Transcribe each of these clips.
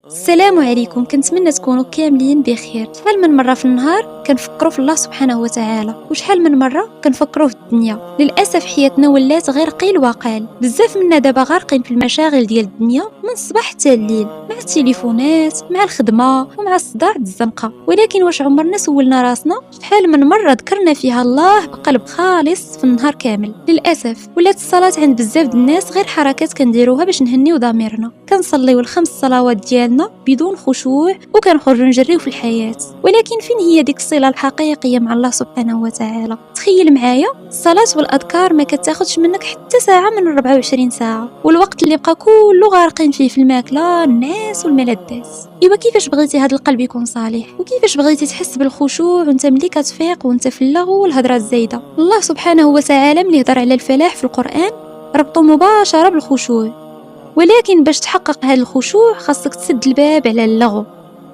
السلام عليكم. كنتمنى تكونوا كاملين بخير. شحال من مره في النهار كنفكروا في الله سبحانه وتعالى، وشحال من مره كنفكروا في الدنيا. للاسف حياتنا ولات غير قيل وقال. بزاف منا دابا غارقين في المشاغل ديال الدنيا من الصباح حتى الليل، مع التليفونات، مع الخدمه، ومع الصداع الزنقه. ولكن واش عمرنا سولنا راسنا شحال من مره ذكرنا فيها الله بقلب خالص في النهار كامل؟ للاسف ولات الصلاه عند بزاف د الناس غير حركات كنديروها باش نهنيو ضميرنا. كنصليو الخمس صلوات ديالنا بدون خشوع وكنخرجوا نجريو في الحياة. ولكن فين هي ديك الصلة الحقيقية مع الله سبحانه وتعالى؟ تخيل معايا الصلاة والأذكار ما كتاخدش منك حتى ساعة من 24 ساعة، والوقت اللي بقى كله غارقين فيه في الماكلة، الناس والملذات. إيوا كيفاش بغيتي هذا القلب يكون صالح؟ وكيفاش بغيتي تحس بالخشوع وانت ملي كتفيق وانت في اللغو والهضرة الزايدة؟ الله سبحانه وتعالى ملي هضر على الفلاح في القرآن ربطه مباشرة بالخشوع. ولكن باش تحقق هذا الخشوع خاصك تسد الباب على اللغو.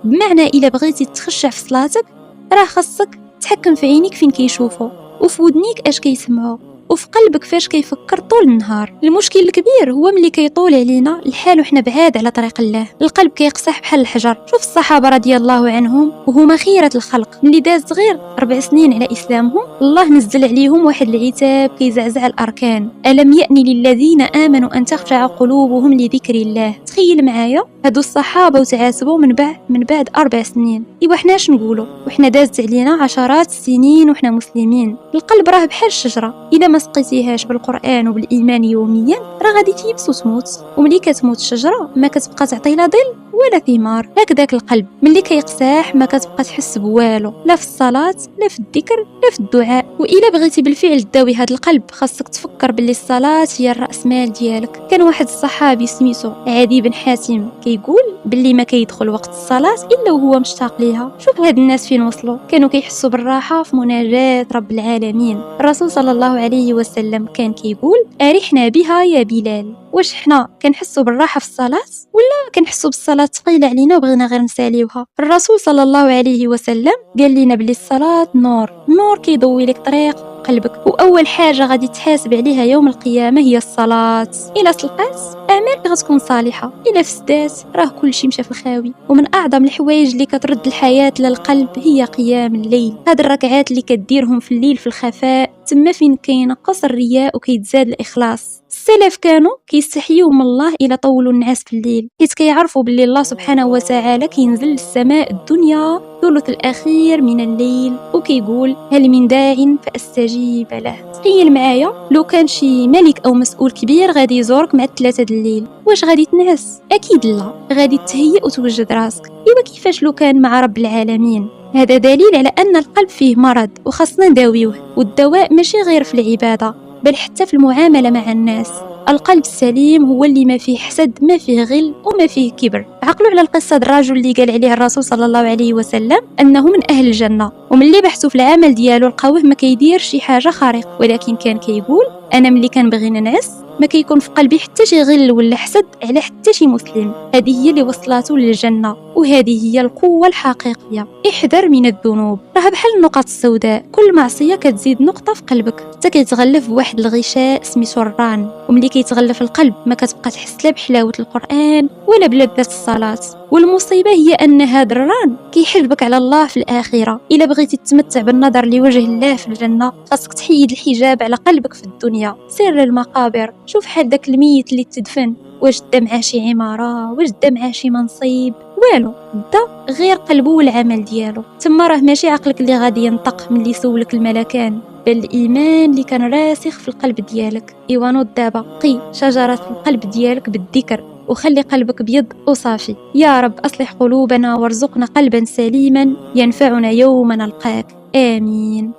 بمعنى الا بغيتي تخشع في صلاتك راه خاصك تحكم في عينيك فين كيشوفوا، وفي ودنيك اش كيسمعوا، وفي قلبك فاش كيفكر طول النهار. المشكل الكبير هو ملي كيطول علينا الحال وحنا بعاد على طريق الله، القلب كيقسح بحال الحجر. شوف الصحابه رضي الله عنهم وهما خيره الخلق، ملي داز غير 4 سنين على اسلامهم الله نزل عليهم واحد العتاب كيزعزع الاركان: الم يأن للذين امنوا ان تخشع قلوبهم لذكر الله. تخيل معايا هادو الصحابه وتعاتبوا من بعد 4 سنين. ايوا حنا اش نقولوا وحنا دازت علينا عشرات السنين وحنا مسلمين؟ القلب راه بحال الشجره، اذا ما سقيتيهاش بالقران وبالايمان يوميا راه غادي تيبس وتموت، وملي كتموت الشجره ما كتبقى تعطي لا ظل ولا ثمار. هكذاك القلب ملي كيقساح ما كتبقى تحس بوالو، لا في الصلاه لا في الذكر لا في الدعاء. والا بغيتي بالفعل تداوي هذا القلب خاصك تفكر باللي الصلاه هي الراس مال ديالك. كان واحد الصحابي سميتو عدي بن حاتم كيقول باللي ما كيدخل وقت الصلاه الا وهو مشتاق ليها. شوف هاد الناس فين وصلوا، كانوا كيحسوا بالراحه في مناجاه رب العالمين. الرسول صلى الله عليه وسلم كان كيقول: ارحنا بها يا بلال. واش حنا كنحسوا بالراحه في الصلاه ولا كنحسوا بالصلاه ثقيله علينا وبغينا غير نساليوها؟ الرسول صلى الله عليه وسلم قال لنا بلي الصلاه نور كيضوي لك طريق قلبك، واول حاجه غادي تحاسب عليها يوم القيامه هي الصلاه. الا صلحات اعمالك غتكون صالحه، الا فسدات راه كلشي مشى في الخاوي. ومن اعظم الحوايج اللي كترد الحياه للقلب هي قيام الليل. هاد الركعات اللي كديرهم في الليل في الخفاء تما فين كينقص الرياء وكيتزاد الاخلاص. السلف كانوا كيستحيوا من الله الى طولوا النعاس في الليل، حيت كيعرفوا باللي الله سبحانه وتعالى كينزل للسماء الدنيا الثلث الاخير من الليل وكيقول: هل من داع فاستجيب له. تخيل معايا لو كان شي ملك او مسؤول كبير غادي يزورك مع 3 د الليل، واش غادي تنعس؟ اكيد لا، غادي تهيئ وتوجد راسك. ايوا كيفاش لو كان مع رب العالمين؟ هذا دليل على ان القلب فيه مرض وخاصنا نداويوه، والدواء ماشي غير في العباده بل حتى في المعامله مع الناس. القلب السليم هو اللي ما فيه حسد، ما فيه غل وما فيه كبر. عقلوا على القصه الرجل اللي قال عليه الرسول صلى الله عليه وسلم انه من اهل الجنه، وملي بحثوا في العمل ديالو لقاوه ما كيدير شي حاجه خارقه، ولكن كان كيقول: انا ملي كنبغي ننعس ما كيكون في قلبي حتى شي غل ولا حسد على حتى شي مسلم. هذه هي اللي وصلاته للجنه، وهذه هي القوه الحقيقيه. احذر من الذنوب، راه بحال النقط السوداء، كل معصيه كتزيد نقطه في قلبك حتى كيتغلف بواحد الغشاء سميتو الران. وملي كيتغلف القلب ما كتبقى تحس لا بحلاوه القران ولا بلذة الصلاه. والمصيبه هي ان هذا الران كيحجبك على الله في الاخره. الا بغيتي تتمتع بالنظر لوجه الله في الجنه خاصك تحيد الحجاب على قلبك في الدنيا. سير للمقابر، شوف حال داك الميت اللي تدفن، واش دا معاه شي عماره، واش دا معاه شي منصب؟ والو، دا غير قلبه والعمل ديالو. تما راه ماشي عقلك اللي غادي ينطق من اللي يسولك الملكان، بل الايمان اللي كان راسخ في القلب ديالك. ايوا نوض دابا قي شجره القلب ديالك بالذكر وخلي قلبك بيض وصافي. يا رب اصلح قلوبنا وارزقنا قلبا سليما ينفعنا يوم نلقاك. آمين.